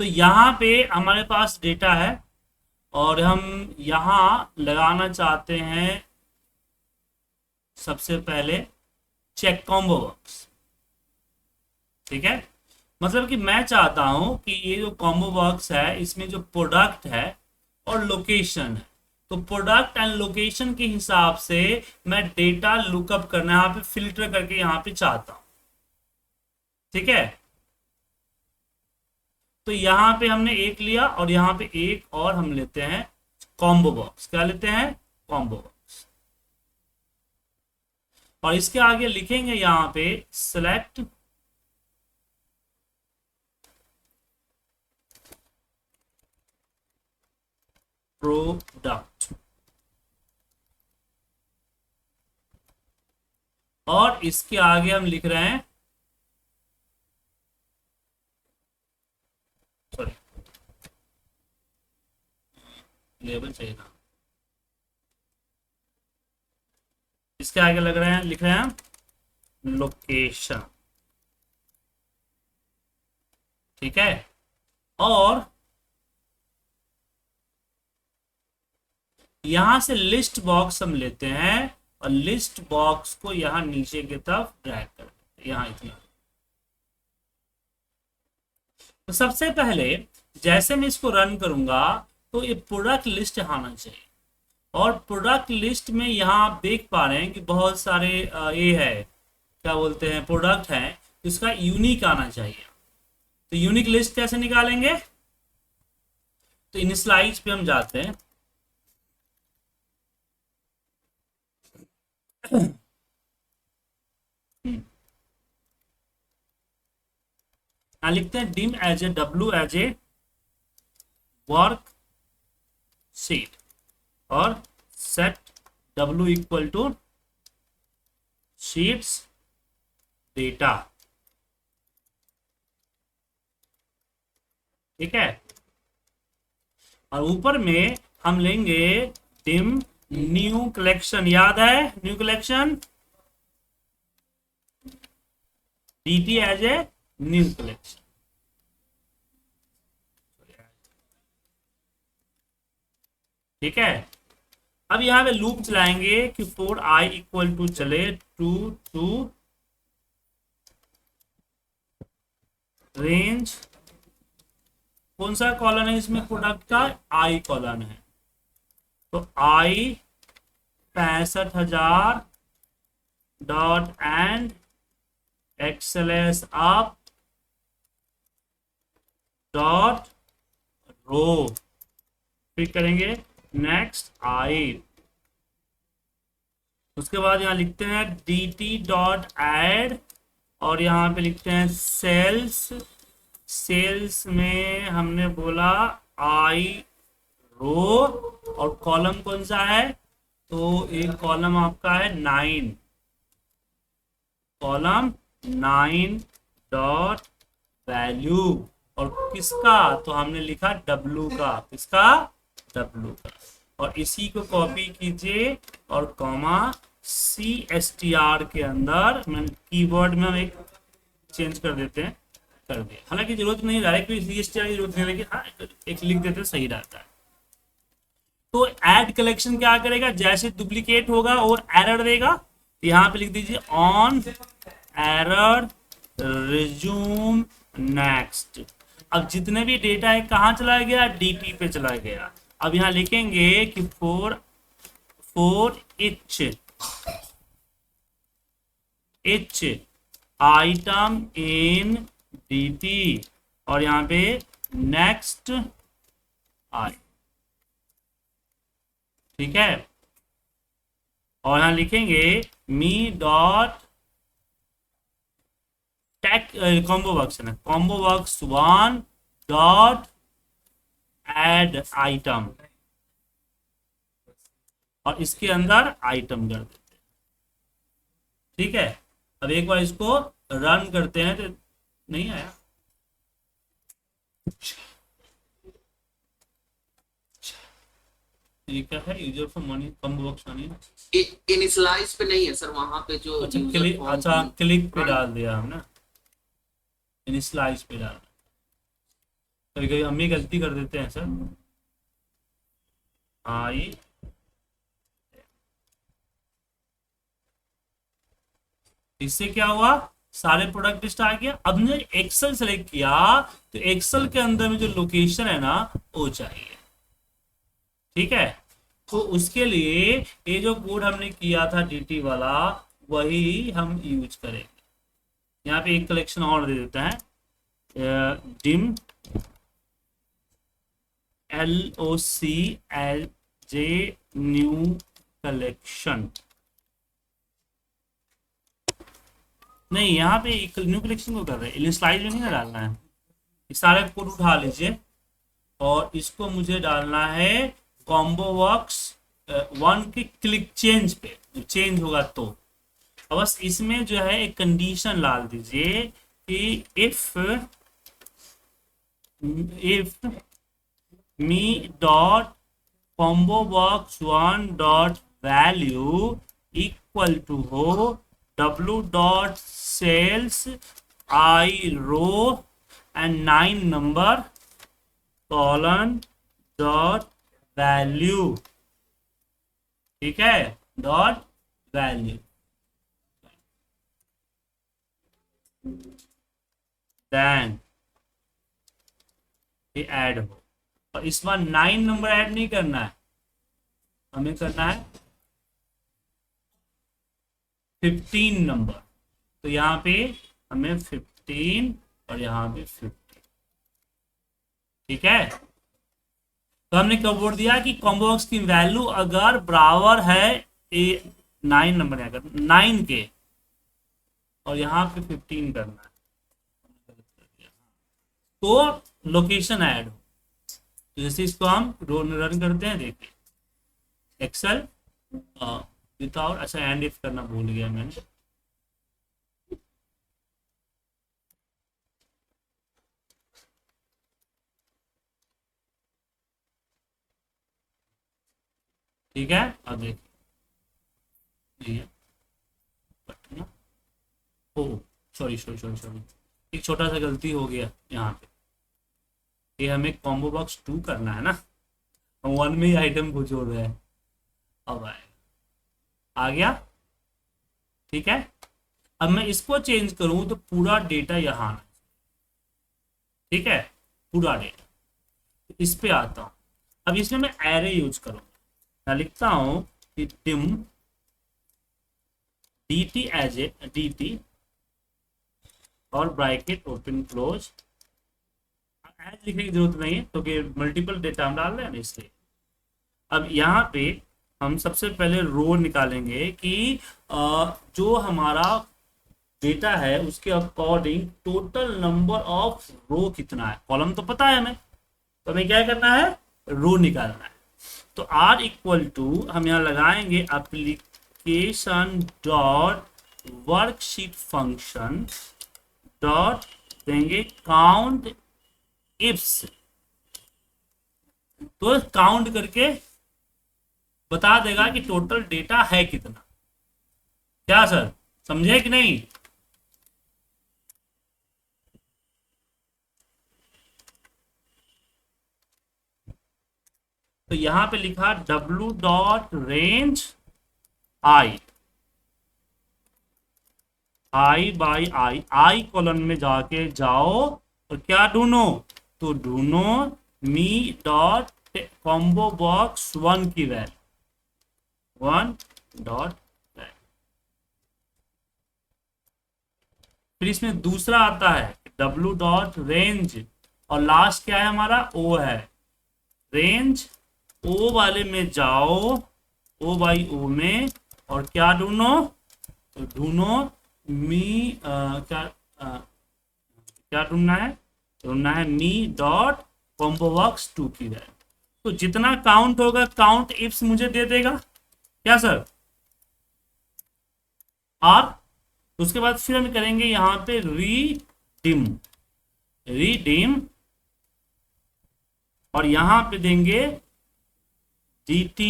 तो यहाँ पे हमारे पास डेटा है और हम यहाँ लगाना चाहते हैं सबसे पहले चेक कॉम्बो बॉक्स। ठीक है, मतलब कि मैं चाहता हूं कि ये जो कॉम्बो बॉक्स है इसमें जो प्रोडक्ट है और लोकेशन है, तो प्रोडक्ट एंड लोकेशन के हिसाब से मैं डेटा लुकअप करना यहाँ पे फिल्टर करके यहाँ पे चाहता हूं। ठीक है, तो यहाँ पे हमने एक लिया और यहाँ पे एक और हम लेते हैं कॉम्बो बॉक्स। क्या लेते हैं? Combo box. और इसके आगे लिखेंगे यहाँ पे सेलेक्ट प्रोडक्ट, और इसके आगे हम लिख रहे हैं, सॉरी लेबल चाहिए था, इसके आगे लग रहे हैं लिख रहे हैं लोकेशन। ठीक है, और यहां से लिस्ट बॉक्स हम लेते हैं और लिस्ट बॉक्स को यहां नीचे की तरफ ड्रैग कर देते हैं, यहां इतना। तो सबसे पहले जैसे मैं इसको रन करूंगा तो ये प्रोडक्ट लिस्ट यहाँ आना चाहिए, और प्रोडक्ट लिस्ट में यहाँ आप देख पा रहे हैं कि बहुत सारे ये है, क्या बोलते हैं, प्रोडक्ट है, इसका यूनिक आना चाहिए। तो यूनिक लिस्ट कैसे निकालेंगे? तो इन स्लाइड्स पे हम जाते हैं, लिखते हैं dim as a W as a worksheet और set W equal to sheets data. ठीक है, और ऊपर में हम लेंगे डिम न्यू कलेक्शन। याद है new collection, dt as a new collection. ठीक है, अब यहां पे लूप चलाएंगे कि फोर आई इक्वल टू चले टू टू रेंज, कौन सा कॉलन है इसमें प्रोडक्ट का? आई कॉलन है, तो I 65,000 dot and XLS up dot row, फिर करेंगे नेक्स्ट आई। उसके बाद यहां लिखते हैं dt डॉट एड, और यहां पे लिखते हैं सेल्स। सेल्स में हमने बोला आई रो, और कॉलम कौन सा है? तो एक कॉलम आपका है 9, कॉलम 9 डॉट वैल्यू, और किसका? तो हमने लिखा W का, किसका? W का। और इसी को कॉपी कीजिए और कॉमा CSTR के अंदर कीवर्ड में हम एक चेंज कर देते हैं, कर दिया। हालांकि जरूरत नहीं, डायरेक्टली CSTR की जरूरत नहीं, लेकिन हाँ एक लिख देते सही रहता है। तो ऐड कलेक्शन क्या करेगा? जैसे डुप्लीकेट होगा और एरर देगा, यहाँ पे लिख दीजिए ऑन एरर रिज्यूम नेक्स्ट। अब जितने भी डेटा है कहाँ चला गया? DT पे चला गया। अब यहाँ लिखेंगे कि फोर इच आइटम इन DT, और यहाँ पे नेक्स्ट आई। ठीक है, और यहाँ लिखेंगे me dot tag combo box है ना, combo box 1 dot add item, और इसके अंदर आइटम कर देते हैं। ठीक है, अब एक बार इसको रन करते हैं तो नहीं आया। ये क्या है? User for money combo box money initialise पे नहीं है सर, वहां पे जो अच्छा user क्लिक, form अच्छा क्लिक पे हाँ। डाल दिया हमने, इनिशियलाइज पे डाल। कभी कभी हम भी गलती कर देते हैं सर। आई, इससे क्या हुआ, सारे प्रोडक्ट लिस्ट आ गया। अब हमने एक्सेल सेलेक्ट किया, तो एक्सेल के अंदर में जो लोकेशन है ना वो चाहिए। ठीक है, तो उसके लिए ये जो कोड हमने किया था डीटी वाला, वही हम यूज करेंगे। यहाँ पे एक कलेक्शन और दे देता है, डिम LOCLJ न्यू कलेक्शन। नहीं, यहाँ पे एक न्यू कलेक्शन को कर रहे हैं, स्लाइड में नहीं ना डालना है। ये सारे कोड उठा लीजिए और इसको मुझे डालना है कॉम्बो वर्क्स 1 के क्लिक चेंज पे, चेंज होगा तो। और बस इसमें जो है एक कंडीशन डाल दीजिए कि if me dot combo works 1 dot value equal to हो w dot cells I row and 9 number colon dot value. ठीक है, डॉट वैल्यू, देन ये ऐड हो। और इस बार 9 नंबर ऐड नहीं करना है, हमें करना है 15 नंबर। तो यहाँ पे हमें 15 और यहाँ पे 15। ठीक है, तो हमने क्या बोल दिया कि कॉम्बो बॉक्स की वैल्यू अगर बराबर है 9 नंबर, अगर 9 के, और यहाँ पे 15 करना है, तो लोकेशन ऐड हो। तो जैसे इसको हम रन करते हैं, देखिए एक्सेल विदाउट, अच्छा एंड इफ करना भूल गया मैंने। ठीक है, अब देखिए, ओ सॉरी सॉरी सॉरी सॉरी, एक छोटा सा गलती हो गया यहाँ पे। ये हमें कॉम्बो बॉक्स 2 करना है ना, हम 1 में ही आइटम को जोड़ रहे हैं। अब आ गया। ठीक है, अब मैं इसको चेंज करूं तो पूरा डेटा यहाँ, ठीक है, पूरा डेटा। इस पे आता हूं, अब इसमें मैं एरे यूज करूंगा। मैं लिखता हूं कि dim dt as a dt और ब्रैकेट ओपन क्लोज। एज लिखने की जरूरत नहीं है क्योंकि मल्टीपल डेटा हम डाल रहे हैं ना, इसलिए। अब यहाँ पे हम सबसे पहले रो निकालेंगे कि जो हमारा डेटा है उसके अकॉर्डिंग टोटल नंबर ऑफ रो कितना है। कॉलम तो पता है हमें, तो हमें क्या करना है, रो निकालना है। तो r इक्वल टू हम यहाँ लगाएंगे application dot worksheet function dot देंगे काउंट इफ्स। तो काउंट करके बता देगा कि टोटल डेटा है कितना। क्या सर, समझे कि नहीं? तो यहां पे लिखा w dot range I, I by I column में जाके जाओ और क्या ढूंढो, तो ढूंढो मी डॉट कॉम्बो बॉक्स 1 की वैल्यू, 1 डॉट। फिर इसमें दूसरा आता है w डॉट रेंज, और लास्ट क्या है हमारा, ओ है, रेंज ओ वाले में जाओ, ओ बाई ओ में, और क्या ढूंढो, तो ढूंढो मी क्या ढूंढना है मी डॉट कॉम्बो बॉक्स 2 की वैल्यू। तो जितना काउंट होगा काउंट इफ्स मुझे दे देगा। क्या सर? और उसके बाद फिर हम करेंगे यहाँ पे रीडिम, और यहाँ पे देंगे dt,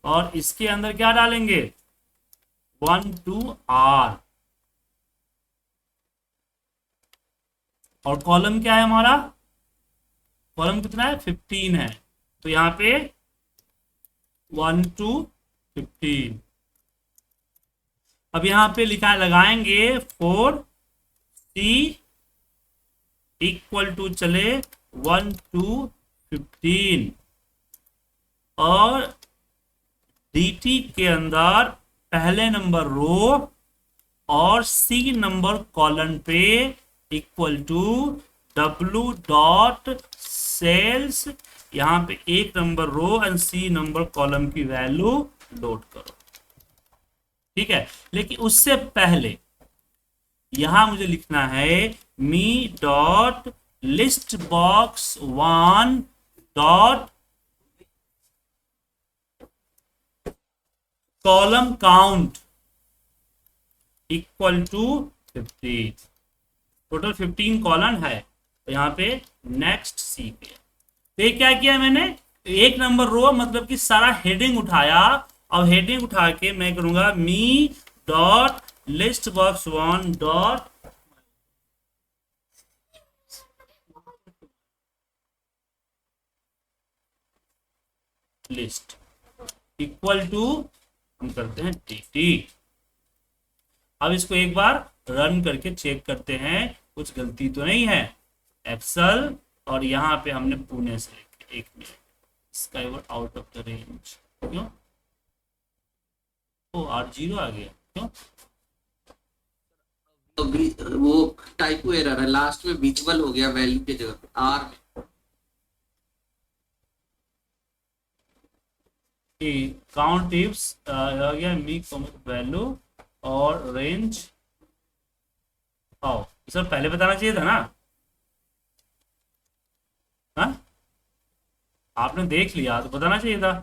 और इसके अंदर क्या डालेंगे, 1 to r, और कॉलम क्या है हमारा, कॉलम कितना है 15 है, तो यहाँ पे 1 to 15। अब यहाँ पे लिखा लगाएंगे 4C इक्वल टू चले 1 to 15 और dt के अंदर पहले नंबर रो और C नंबर कॉलम पे equal to W dot cells, यहाँ पे एक number row and C number column की वैल्यू लोड करो। ठीक है, लेकिन उससे पहले यहां मुझे लिखना है me dot list box 1 dot column count equal to 15। Total 15 column है, तो यहाँ पे नेक्स्ट सी पे। तो ये क्या किया मैंने, एक नंबर रो मतलब कि सारा हेडिंग उठाया। अब हेडिंग उठा के मैं करूंगा me dot list box 1 dot list equal to हम करते हैं dt। अब इसको एक बार रन करके चेक करते हैं कुछ गलती तो नहीं है। एक्सेल और यहाँ पे हमने पुणे से लिखे, एक minute, Skyward out of the range, क्यों ओ R0 आ गया, क्यों? तो वो टाइपो एरर है, लास्ट में विजुअल हो गया वैल्यू के जगह पे आर में। काउंट टिप्स आ गया मी वैल्यू और रेंज। आओ सर पहले बताना चाहिए था ना। हाँ आपने देख लिया तो बताना चाहिए था।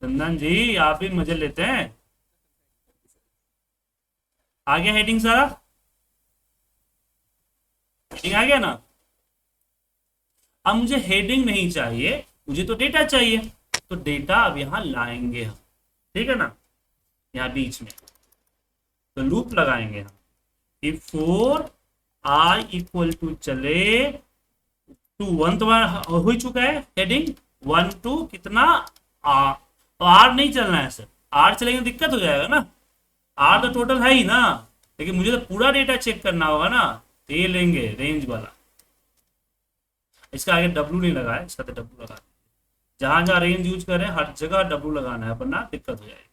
चंदन जी आप भी मजे लेते हैं। आ गया हेडिंग सारा, हेडिंग आ गया ना। अब मुझे हेडिंग नहीं चाहिए, मुझे तो डेटा चाहिए, तो डेटा अब यहां लाएंगे हम, ठीक है ना, यहाँ बीच में। तो लूप लगाएंगे हम, इफ 4 i इक्वल टू चले टू 1 तो हो ही चुका है हेडिंग 1 टू कितना आर नहीं चलना है सर, आर चलेंगे दिक्कत हो जाएगा ना। आर तो टोटल है ही ना, लेकिन मुझे तो पूरा डेटा चेक करना होगा ना, तो ये लेंगे रेंज वाला। इसका आगे W नहीं लगा है, इसका तो W लगा, जहां जहां रेंज यूज करें हर जगह W लगाना है, वरना दिक्कत हो जाएगी।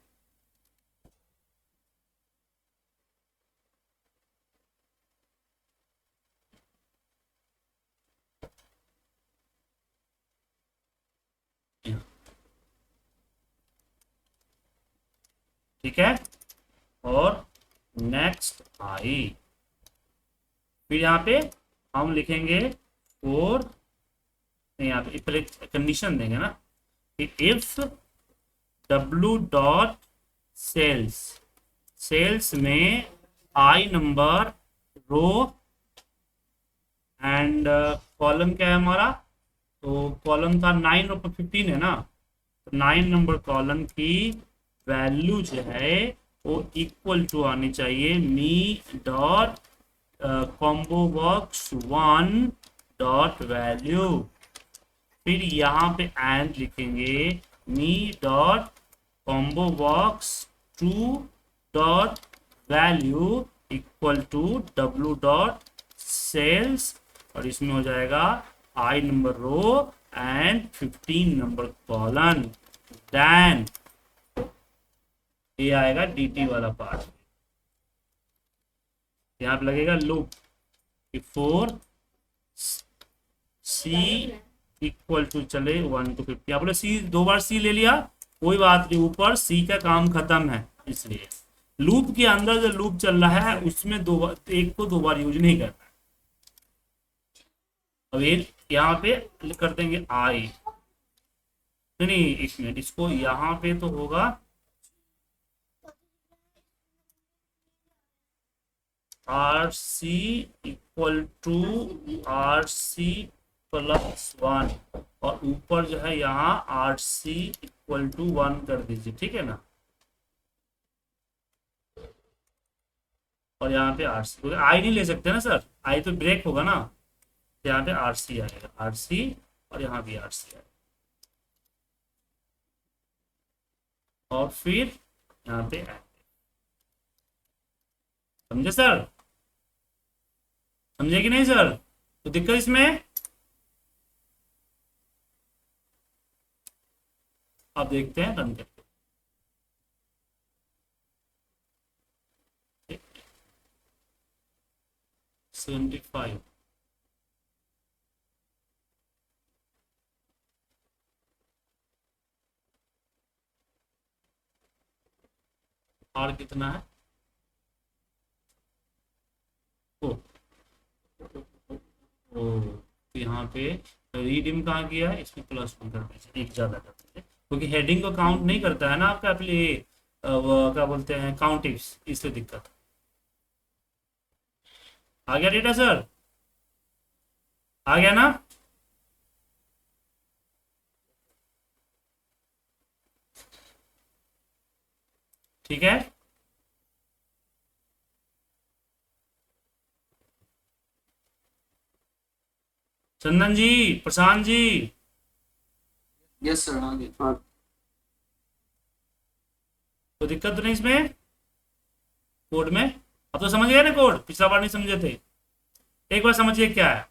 ठीक है, और नेक्स्ट आई, फिर यहाँ पे हम लिखेंगे 4, यहाँ पे पहले कंडीशन देंगे ना कि if W dot cells, cells में I number row and column क्या है हमारा, तो कॉलम था 9 और 15 है ना, तो 9 नंबर कॉलम की वैल्यू जो है वो इक्वल टू आनी चाहिए me dot combo box 1 dot value. फिर यहाँ पे एंड लिखेंगे me dot combo box 2 dot value equal to W dot cells, और इसमें हो जाएगा आई नंबर रो एंड 15 नंबर कॉलम। देन ये आएगा dt वाला पार्ट, यहाँ पे लगेगा लूप 4 C इक्वल टू चले 1 to 50। आप लोग C 2 बार C ले लिया, कोई बात नहीं, ऊपर C का काम खत्म है। इसलिए लूप के अंदर जो लूप चल रहा है उसमें 2 बार, एक को 2 बार यूज नहीं करना है। अब ये यहाँ पे कर देंगे I, नहीं एक मिनट, इसको यहाँ पे तो होगा RC equal to RC plus 1, और ऊपर जो है यहाँ RC इक्वल टू 1 कर दीजिए, ठीक है ना। और यहाँ पे RC, आई नहीं ले सकते ना सर, आई तो ब्रेक होगा ना, यहाँ पे आरसी आएगा, आरसी, और यहाँ भी आरसी आएगा, और फिर यहाँ पे ऐड। समझे सर? समझे कि नहीं सर? तो दिक्कत इसमें, अब देखते हैं रन करके। 75, और कितना है? ओ, ओ, तो यहाँ पे रिडीम कहाँ किया है, इसमें +1 कर दीजिए, एक ज्यादा कर दीजिए, क्योंकि हेडिंग को काउंट नहीं करता है ना आपका वो क्या बोलते हैं, काउंट इफ्स, इसलिए दिक्कत है। आ गया डेटा सर? आ गया ना? ठीक है। चंदन जी, प्रशांत जी, यस सर, हाँ जी, हाँ। तो दिक्कत तो नहीं इसमें कोड में? अब तो समझ गए ना कोड, पिछला बार नहीं समझे थे। एक बार समझिए क्या है।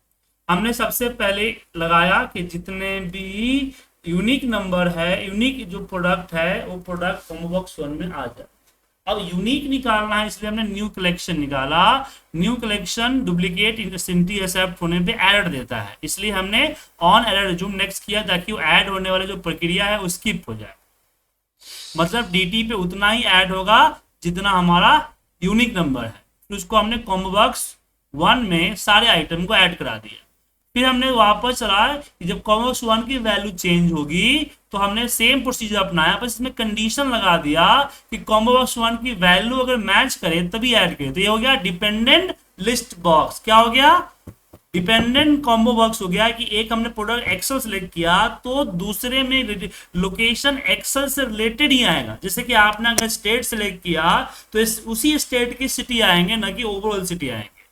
हमने सबसे पहले लगाया कि जितने भी यूनिक नंबर है, यूनिक जो प्रोडक्ट है, वो प्रोडक्ट कॉम्बो बॉक्स 1 में आ जाए। अब यूनिक निकालना है, इसलिए हमने न्यू कलेक्शन निकाला। न्यू कलेक्शन डुप्लीकेट सिंटी एक्सेप्ट होने पे एरर देता है, इसलिए हमने ऑन एरर रिज्यूम नेक्स्ट किया, ताकि वो ऐड होने वाले जो प्रक्रिया है वो स्किप हो जाए। मतलब डीटी पे उतना ही ऐड होगा जितना हमारा यूनिक नंबर है। फिर उसको हमने कॉम्बो बॉक्स 1 में सारे आइटम को ऐड करा दिया। फिर हमने वापस चला कि जब कॉम्बो बॉक्स 1 की वैल्यू चेंज होगी तो हमने सेम प्रोसीजर अपनाया, बस इसमें कंडीशन लगा दिया कि कॉम्बो बॉक्स 1 की वैल्यू अगर मैच करे तभी ऐड करे। तो ये हो गया डिपेंडेंट लिस्ट बॉक्स। क्या हो गया? डिपेंडेंट कॉम्बो बॉक्स हो गया कि एक हमने प्रोडक्ट एक्सेल सेलेक्ट किया तो दूसरे में लोकेशन एक्सेल से रिलेटेड ही आएगा। जैसे कि आपने अगर स्टेट सेलेक्ट किया तो उसी स्टेट की सिटी आएंगे, ना कि ओवरऑल सिटी आएंगे।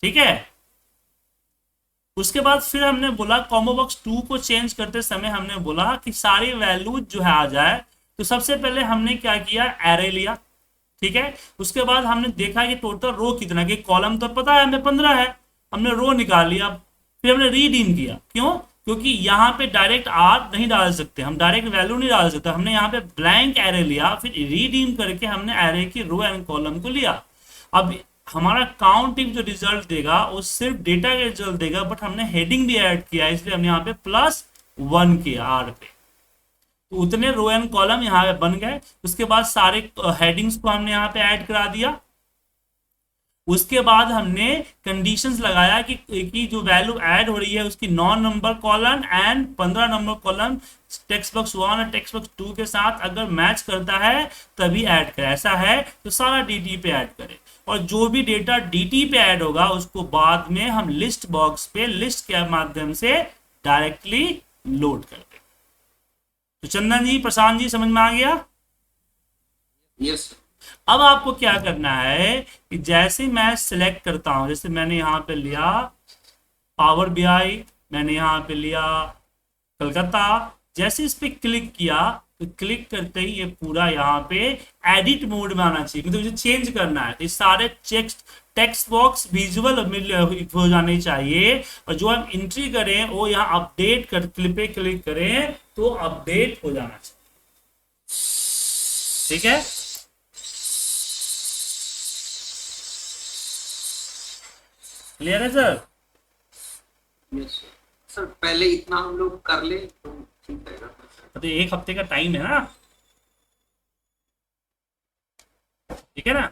ठीक है। उसके बाद फिर हमने बोला कॉम्बो बॉक्स 2 को चेंज करते समय हमने बोला कि सारी वैल्यू जो है आ जाए। तो सबसे पहले हमने क्या किया, एरे लिया। ठीक है। उसके बाद हमने देखा कि टोटल रो कितना, कि कॉलम तो पता है हमें 15 है, हमने रो निकाल लिया। फिर हमने रीडीम किया। क्यों? क्योंकि यहाँ पे डायरेक्ट आर नहीं डाल सकते, हम डायरेक्ट वैल्यू नहीं डाल सकते। हमने यहाँ पे ब्लैंक एरे लिया, फिर रीडीम करके हमने एरे की रो एंड कॉलम को लिया। अब हमारा काउंटिंग जो रिजल्ट देगा वो सिर्फ डेटा का रिजल्ट देगा, बट हमने हेडिंग भी ऐड किया, इसलिए हमने यहाँ पे +1 किया आर पे। तो उतने रो एंड कॉलम यहाँ पे बन गए। उसके बाद सारे हेडिंग्स को हमने यहाँ पे ऐड करा दिया। उसके बाद हमने कंडीशंस लगाया कि जो वैल्यू ऐड हो रही है उसकी 9 नंबर कॉलम एंड 15 नंबर कॉलम टेक्स्ट बॉक्स 1 और टेक्स्ट बॉक्स 2 के साथ अगर मैच करता है तभी ऐड करे। ऐसा है तो सारा डीटी पे ऐड करे, और जो भी डेटा डीटी पे ऐड होगा उसको बाद में हम लिस्ट बॉक्स पे लिस्ट के माध्यम से डायरेक्टली लोड कर दें। तो चंदन जी, प्रशांत जी, समझ में आ गया? यस। अब आपको क्या करना है कि जैसे मैं सिलेक्ट करता हूं, जैसे मैंने यहां पे लिया पावर बीआई, मैंने यहां पे लिया कलकत्ता, जैसे इस पे क्लिक किया तो क्लिक करते ही ये पूरा यहाँ पे एडिट मोड में आना चाहिए, मतलब मुझे चेंज करना है। तो सारे टेक्स्ट बॉक्स विजुअल हो जाने चाहिए, और जो हम एंट्री करें वो यहाँ अपडेट कर क्लिक पे क्लिक करें तो अपडेट हो जाना चाहिए। ठीक है। क्लियर है सर? यस सर, पहले इतना हम लोग कर ले तो ठीक रहेगा। तो 1 हफ्ते का टाइम है ना, ठीक है ना?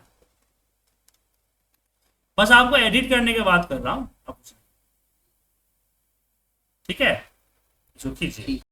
बस आपको एडिट करने के बाद कर रहा हूं अब। ठीक है, जो कीजिए।